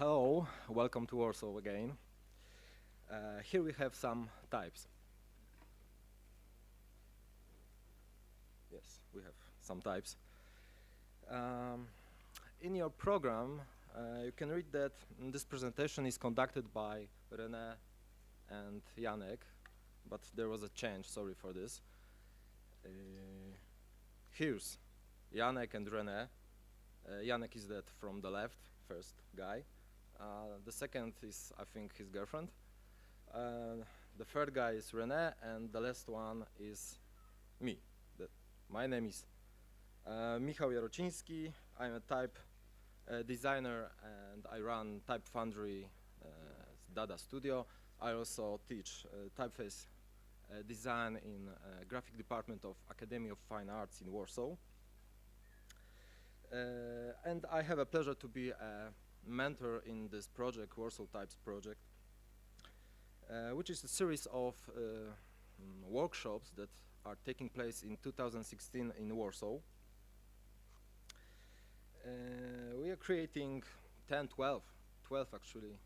Hello, welcome to Warsaw again. Here we have some types. Yes, we have some types. In your program, you can read that this presentation is conducted by Rene and Janek, but there was a change, sorry for this. Here's Janek and Rene. Janek is that from the left, first guy. The second is, I think, his girlfriend. The third guy is Rene, and the last one is me. My name is Michał Jarociński. I'm a type designer, and I run Type Foundry Dada Studio. I also teach typeface design in graphic department of Academy of Fine Arts in Warsaw. And I have a pleasure to be a mentor in this project, Warsaw Types project, which is a series of workshops that are taking place in 2016 in Warsaw. We are creating 12 actually,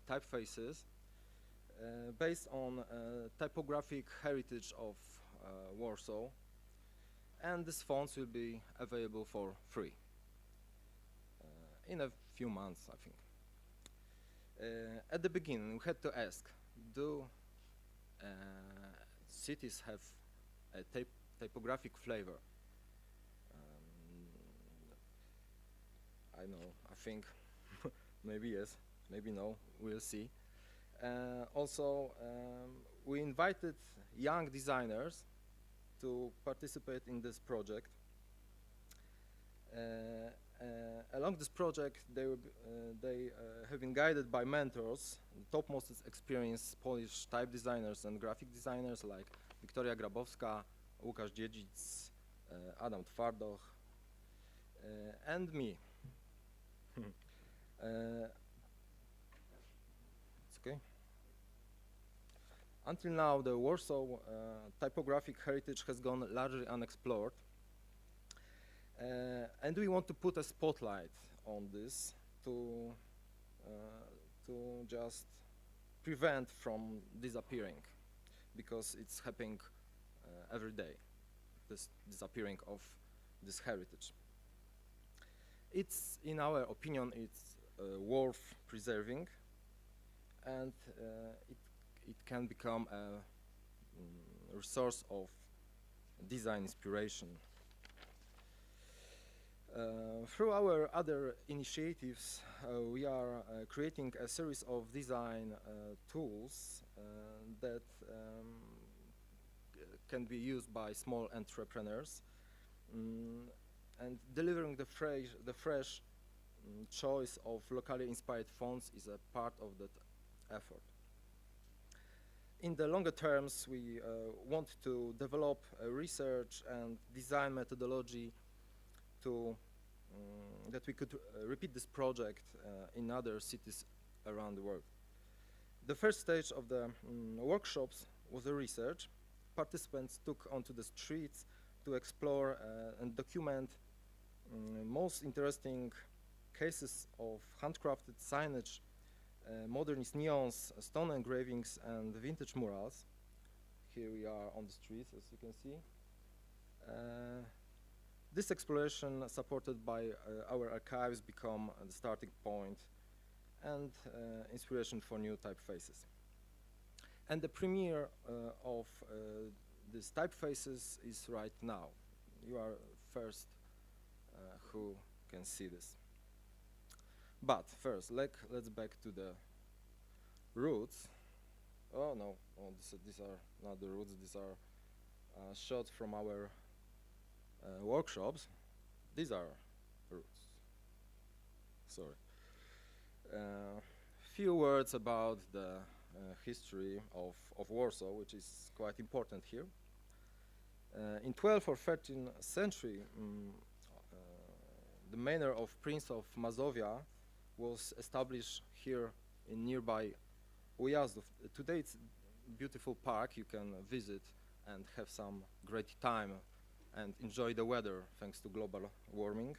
typefaces based on typographic heritage of Warsaw, and these fonts will be available for free in a few months, I think. At the beginning, we had to ask, do cities have a typographic flavor? I know, I think maybe yes, maybe no, we'll see. Also, we invited young designers to participate in this project. Along this project, they have been guided by mentors, the topmost experienced Polish type designers and graphic designers like Wiktoria Grabowska, Łukasz Dziedzic, Adam Twardoch, and me. It's okay. Until now, the Warsaw typographic heritage has gone largely unexplored. And we want to put a spotlight on this to just prevent from disappearing, because it's happening every day, this disappearing of this heritage. It's, in our opinion, it's worth preserving, and it can become a resource of design inspiration. Through our other initiatives, we are creating a series of design tools that can be used by small entrepreneurs, and delivering the fresh choice of locally inspired fonts is a part of that effort. In the longer terms, we want to develop a research and design methodology to that we could repeat this project in other cities around the world. The first stage of the workshops was a research. Participants took onto the streets to explore and document most interesting cases of handcrafted signage, modernist neons, stone engravings, and vintage murals. Here we are on the streets, as you can see. This exploration, supported by our archives, become the starting point and inspiration for new typefaces. And the premiere of these typefaces is right now. You are first who can see this. But first, let's back to the roots. Oh no, these are not the roots, these are shots from our workshops. These are roots. Sorry. Few words about the history of Warsaw, which is quite important here. In 12th or 13th century, the manor of Prince of Mazovia was established here in nearby Ujazdów. Today it's a beautiful park you can visit and have some great time and enjoy the weather thanks to global warming.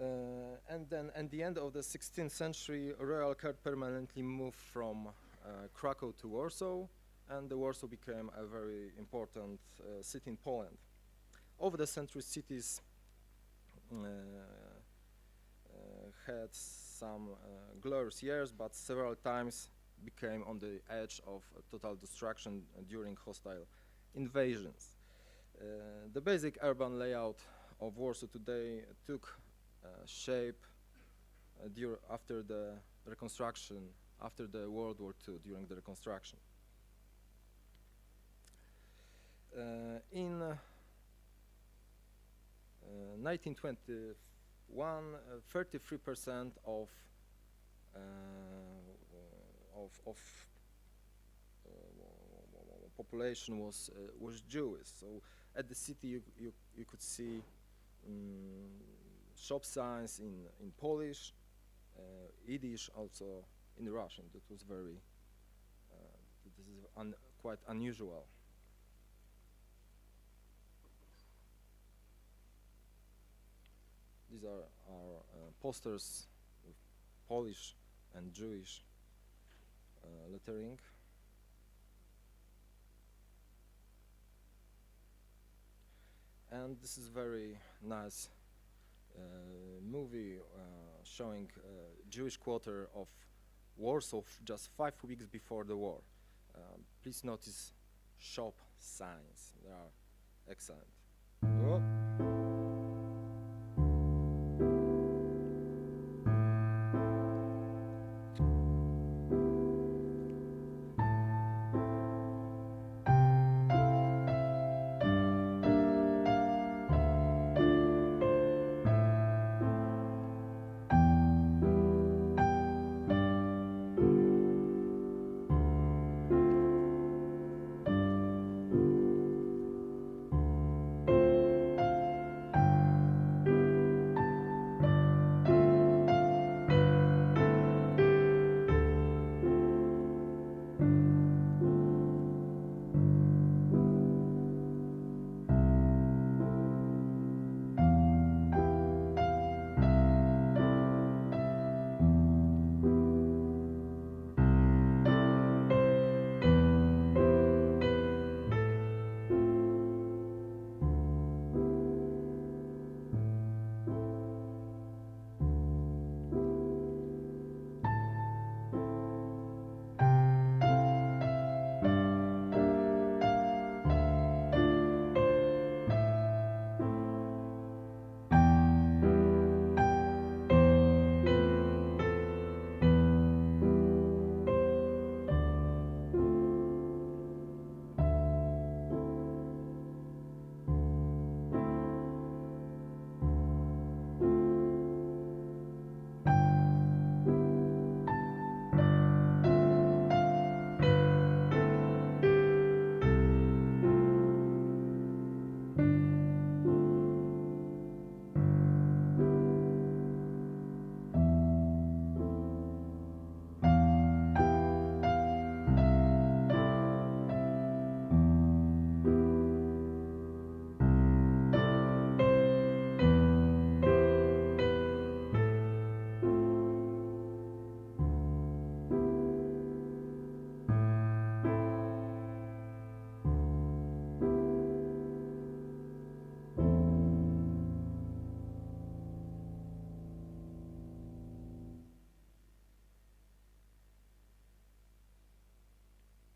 And then at the end of the 16th century, Royal Court permanently moved from Krakow to Warsaw, and the Warsaw became a very important city in Poland. Over the centuries, cities had some glorious years, but several times became on the edge of total destruction during hostile invasions. The basic urban layout of Warsaw today took shape after the reconstruction, after the World War II, during the reconstruction. In 1921, 33% of population was Jewish. So at the city you could see shop signs in Polish, Yiddish, also in Russian. That was very this is quite unusual. These are our posters with Polish and Jewish lettering. And this is very nice movie showing Jewish quarter of Warsaw just 5 weeks before the war. Please notice shop signs. They are excellent. Oh.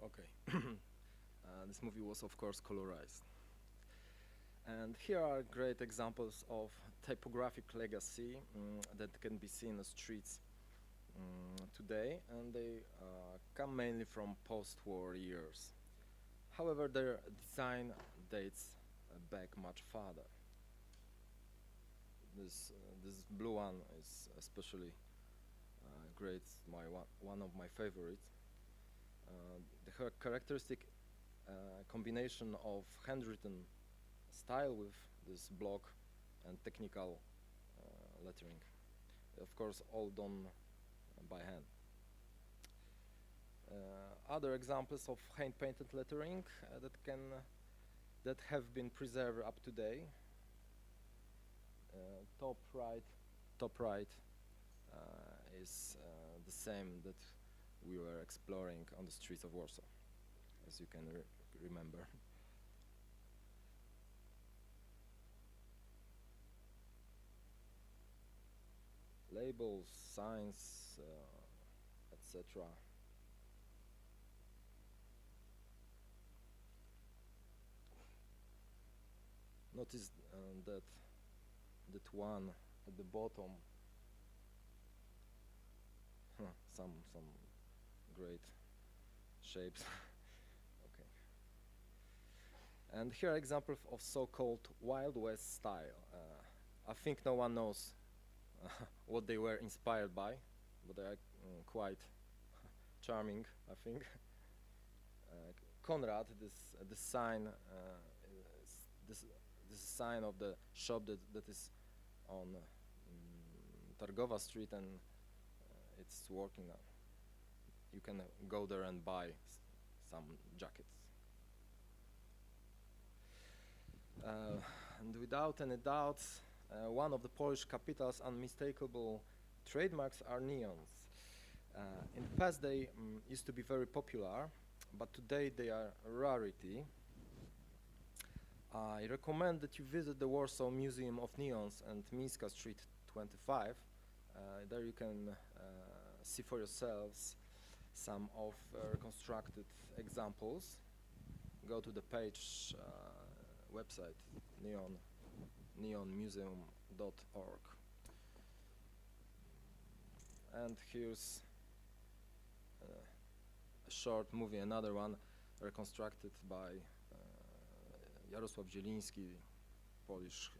Okay. This movie was, of course, colorized. And here are great examples of typographic legacy that can be seen in the streets today, and they come mainly from post-war years. However, their design dates back much farther. This blue one is especially great, one of my favorites. The characteristic combination of handwritten style with this block and technical lettering, of course, all done by hand. Other examples of hand-painted lettering that have been preserved up to date. Top top right is the same that we were exploring on the streets of Warsaw, as you can remember. Labels, signs, etc. Notice that one at the bottom, some great shapes. Okay. And here are examples of so-called Wild West style. I think no one knows what they were inspired by, but they are quite charming, I think. Konrad, this sign, this sign of the shop that is on Targowa Street, and it's working. You can go there and buy some jackets. And without any doubt, one of the Polish capital's unmistakable trademarks are neons. In the past, they used to be very popular, but today they are a rarity. I recommend that you visit the Warsaw Museum of Neons and Mińska Street 25. There you can see for yourselves some of reconstructed examples. Go to the page, website, neonmuseum.org. And here's a short movie, another one reconstructed by Jarosław Zieliński, Polish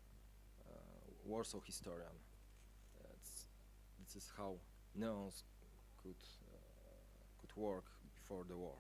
Warsaw historian. This is how neons could work before the war.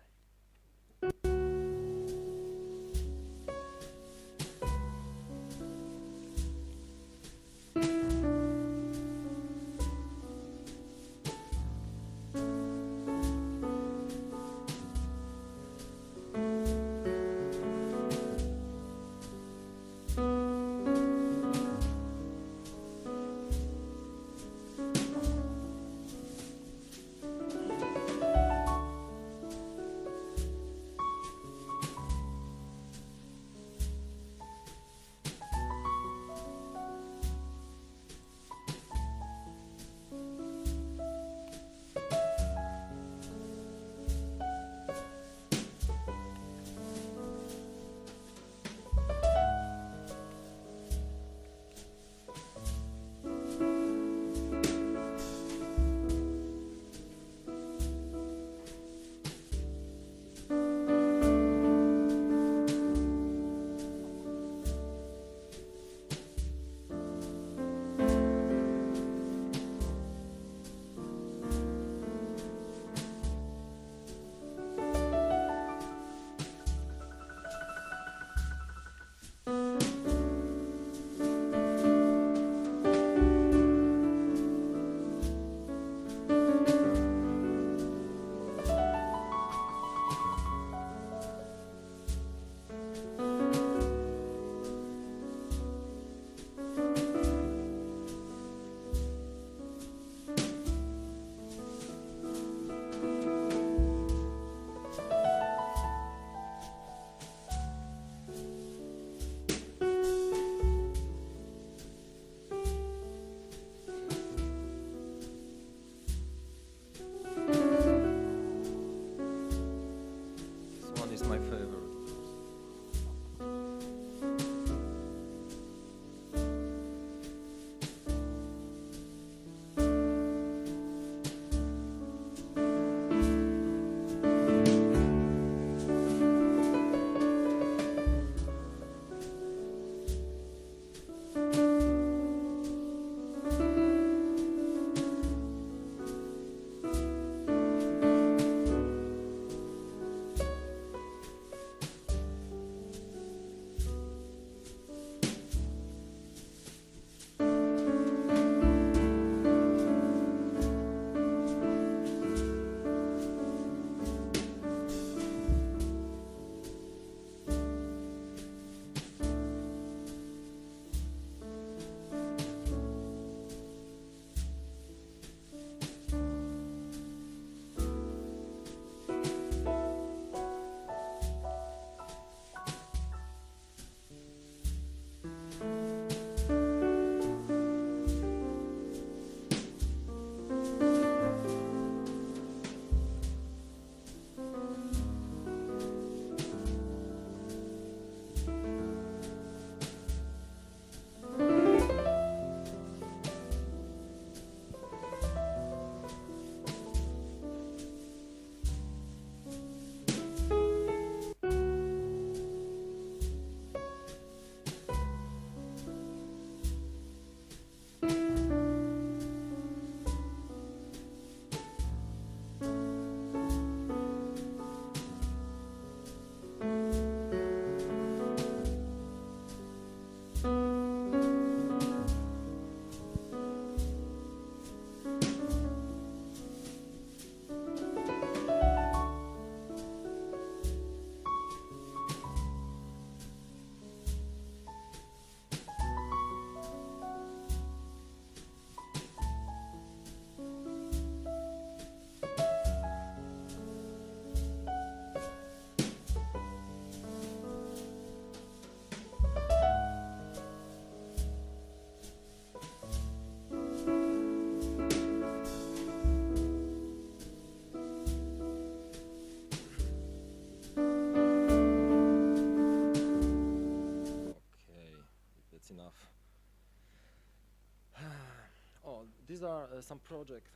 These are some projects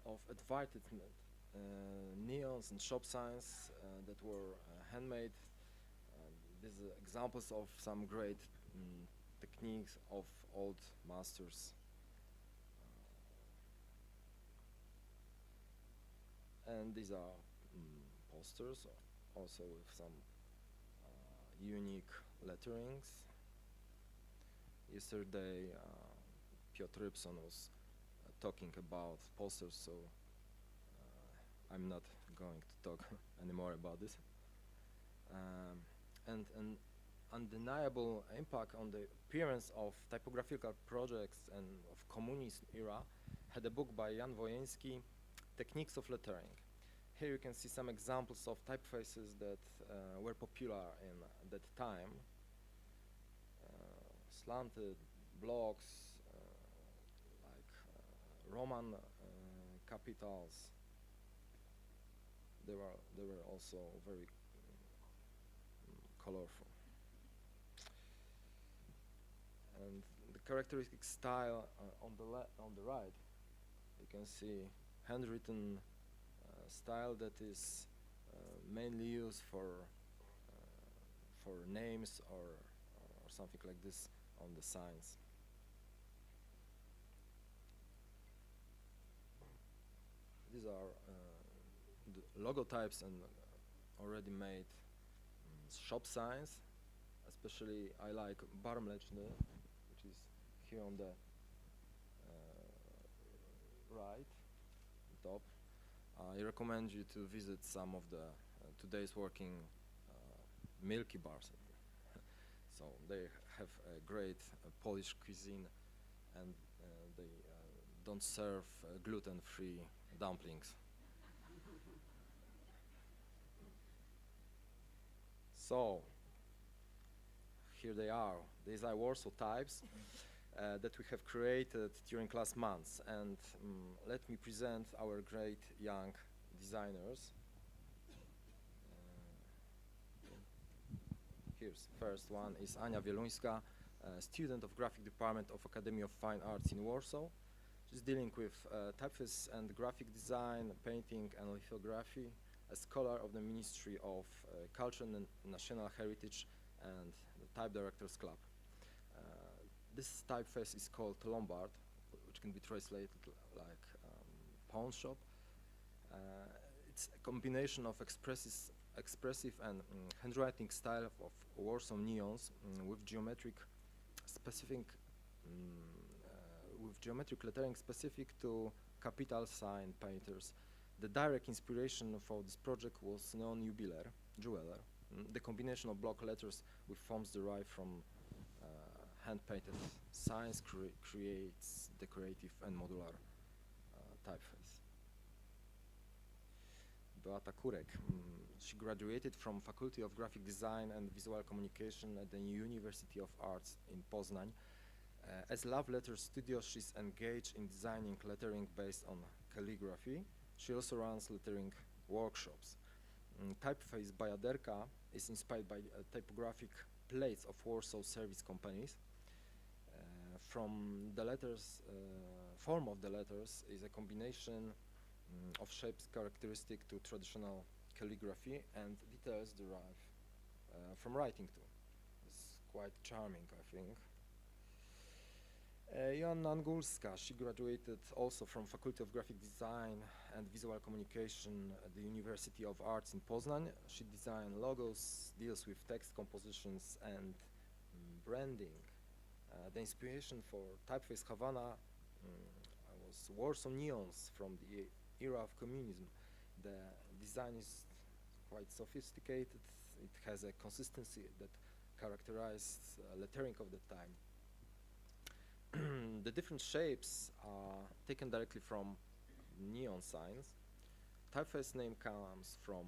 of advertisement, neons and shop signs that were handmade. These are examples of some great techniques of old masters. And these are posters, also with some unique letterings. Yesterday, Piotr Rybson was talking about posters, so I'm not going to talk anymore about this. And an undeniable impact on the appearance of typographical projects and of communist era had a book by Jan Wojeński, Techniques of Lettering. Here you can see some examples of typefaces that were popular in that time. Slanted blocks, like Roman capitals. They were also very colorful. And the characteristic style on the right, you can see handwritten style that is mainly used for names or something like this on the signs. These are the logo types and already made shop signs. Especially I like Barmleczny, which is here on the right, top. I recommend you to visit some of the today's working milky bars. So they have a great Polish cuisine, and they don't serve gluten-free dumplings. So here they are. These are Warsaw Types that we have created during last months, and let me present our great young designers. Here's first one is Ania Wieluńska, student of graphic department of Academy of Fine Arts in Warsaw. She's dealing with typeface and graphic design, painting and lithography, a scholar of the Ministry of Culture and National Heritage and the Type Directors Club. This typeface is called Lombard, which can be translated like pawn shop. It's a combination of expressive and handwriting style of Warsaw neons with geometric lettering specific to capital sign painters. The direct inspiration for this project was neon jeweler. The combination of block letters with forms derived from hand-painted signs creates decorative and modular typeface. Beata Kurek. She graduated from Faculty of Graphic Design and Visual Communication at the University of Arts in Poznań. As love letter studio, she's engaged in designing lettering based on calligraphy. She also runs lettering workshops. Typeface Bajaderka is inspired by typographic plates of Warsaw service companies. From the letters, form of the letters is a combination of shapes characteristic to traditional calligraphy, and details derive from writing too. It's quite charming, I think. Joanna Angulska, she graduated also from Faculty of Graphic Design and Visual Communication at the University of Arts in Poznań. She designed logos, deals with text compositions and branding. The inspiration for typeface Havana was Warsaw neons from the era of communism. The design is quite sophisticated. It has a consistency that characterized lettering of the time. The different shapes are taken directly from neon signs. Typeface name comes from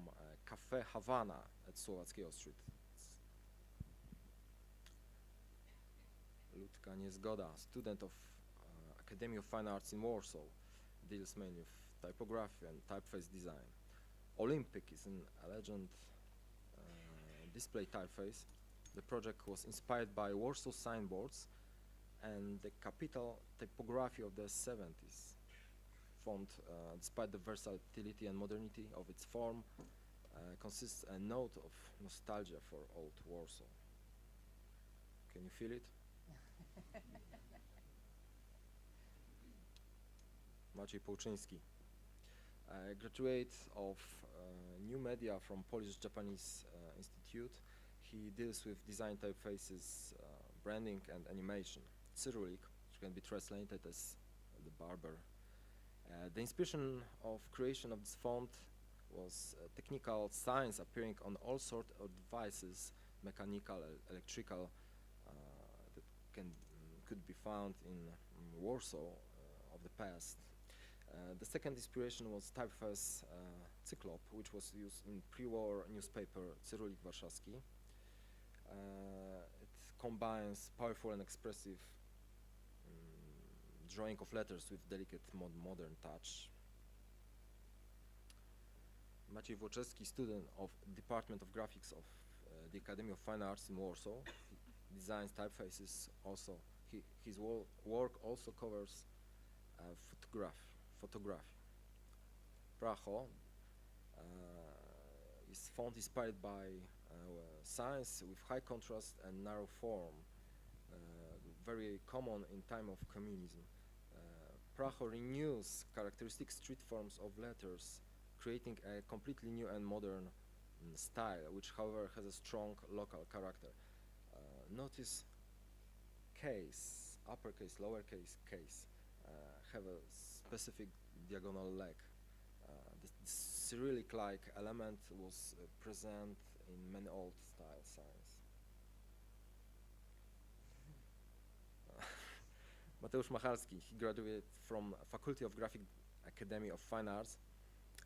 Cafe Havana at Wawrzkiewicz Street. Ludka Niezgoda, student of Academy of Fine Arts in Warsaw, deals mainly with typography and typeface design. Olympic is a legend display typeface. The project was inspired by Warsaw signboards and the capital typography of the 70s font, despite the versatility and modernity of its form, consists a note of nostalgia for old Warsaw. Can you feel it? Maciej Połczyński, graduate of new media from Polish-Japanese Institute. He deals with design typefaces, branding and animation. Cyrillic, which can be translated as the barber. The inspiration of creation of this font was technical science appearing on all sorts of devices, mechanical, electrical, that could be found in Warsaw of the past. The second inspiration was typeface Cyclop, which was used in pre-war newspaper Cyrillik Warszawski. It combines powerful and expressive drawing of letters with delicate modern touch. Maciej Wawrzkiewicz, student of Department of Graphics of the Academy of Fine Arts in Warsaw, he designs typefaces. Also, his work also covers photography. Pracho is font inspired by science with high contrast and narrow form, very common in time of communism. Pracho renews characteristic street forms of letters, creating a completely new and modern style, which however has a strong local character. Notice case, uppercase, lowercase case, have a specific diagonal leg. This Cyrillic-like element was present in many old style signs. Mateusz Machalski, he graduated from Faculty of Graphic Academy of Fine Arts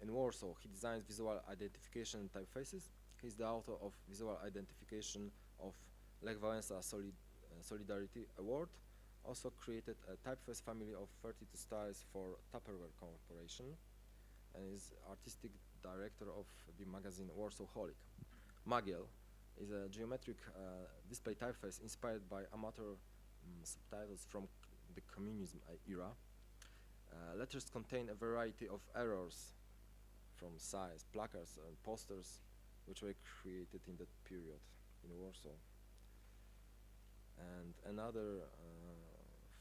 in Warsaw. He designs visual identification typefaces. He's the author of visual identification of Lech Wałęsa Solidarity Award. Also created a typeface family of 32 styles for Tupperware Corporation, and is artistic director of the magazine Warsaw Holic. Magiel is a geometric display typeface inspired by amateur subtitles from the communism era. Letters contain a variety of errors from size, placards and posters, which were created in that period in Warsaw. And another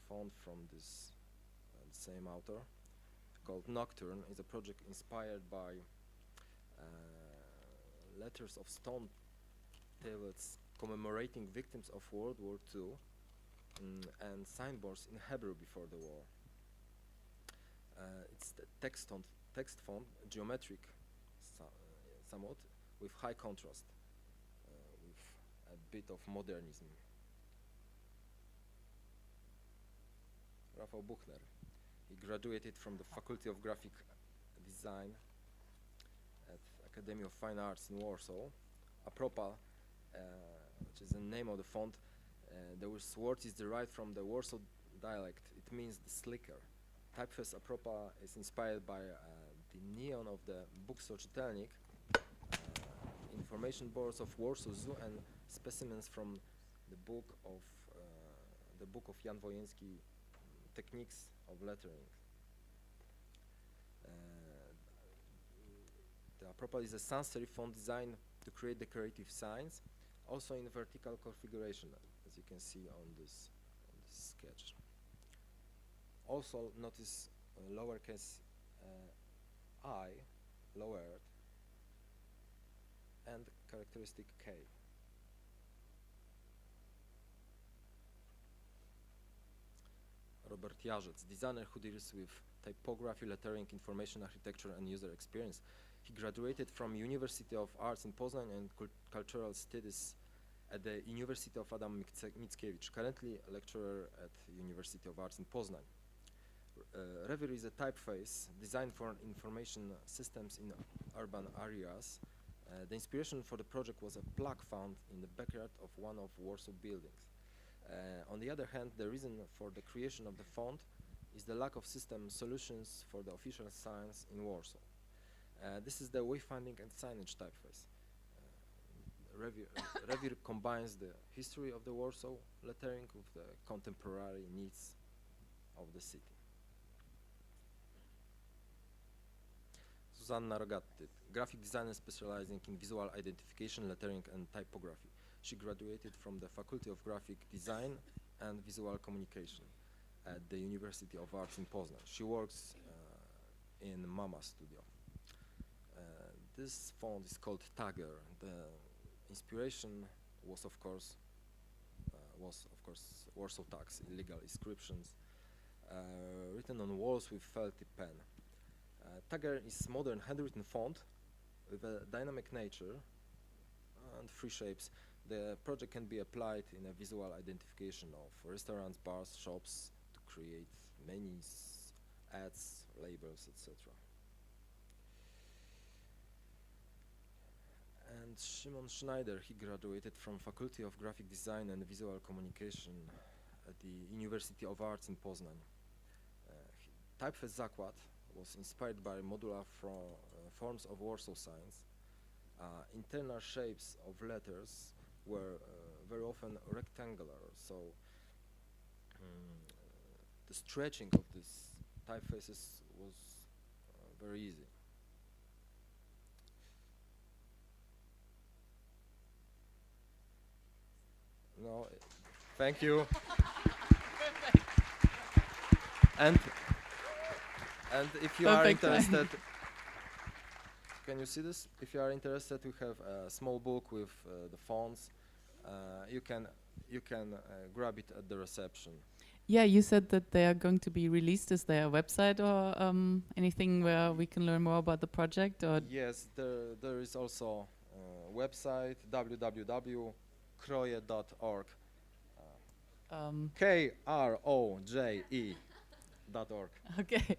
font from this same author, called Nocturne, is a project inspired by letters of stone tablets commemorating victims of World War II and signboards in Hebrew before the war. It's the text font, geometric somewhat, with high contrast, with a bit of modernism. Rafał Buchner, he graduated from the Faculty of Graphic Design at Academy of Fine Arts in Warsaw. Apropa, which is the name of the font, the word is derived from the Warsaw dialect. It means the slicker. Typeface Apropa is inspired by the neon of the bookstore Czytelnik, information boards of Warsaw Zoo, and specimens from the book of Jan Wojenski, Techniques of Lettering. The Apropa is a sans serif font designed to create decorative signs, also in vertical configuration, as you can see on this sketch. Also notice lowercase I, lowered, and characteristic K. Robert Jarzec, designer who deals with typography, lettering, information architecture, and user experience. He graduated from University of Arts in Poznań and Cultural Studies at the University of Adam Mickiewicz, currently a lecturer at University of Arts in Poznań. Revir is a typeface designed for information systems in urban areas. The inspiration for the project was a plaque found in the backyard of one of Warsaw buildings. On the other hand, the reason for the creation of the font is the lack of system solutions for the official signs in Warsaw. This is the wayfinding and signage typeface. Revir combines the history of the Warsaw lettering with the contemporary needs of the city. Zuzanna Rogatty, graphic designer specializing in visual identification, lettering and typography. She graduated from the Faculty of Graphic Design and Visual Communication at the University of Arts in Poznań. She works in Mama Studio. This font is called Tagger. The inspiration was of course Warsaw Types, illegal inscriptions written on walls with felty pen. Tagger is modern handwritten font with a dynamic nature and free shapes. The project can be applied in a visual identification of restaurants, bars, shops to create menus, ads, labels, etc. And Szymon Schneider, he graduated from Faculty of Graphic Design and Visual Communication at the University of Arts in Poznań. Typeface Zakład was inspired by modular forms of Warsaw signs. Internal shapes of letters were very often rectangular, so the stretching of these typefaces was very easy. No, thank you. and if you are interested, can you see this? If you are interested, we have a small book with the fonts. You can grab it at the reception. Yeah, you said that they are going to be released. Is there a website or anything where we can learn more about the project? Or Yes, there is also a website, www.kroje.org. KROJE.org. Okay.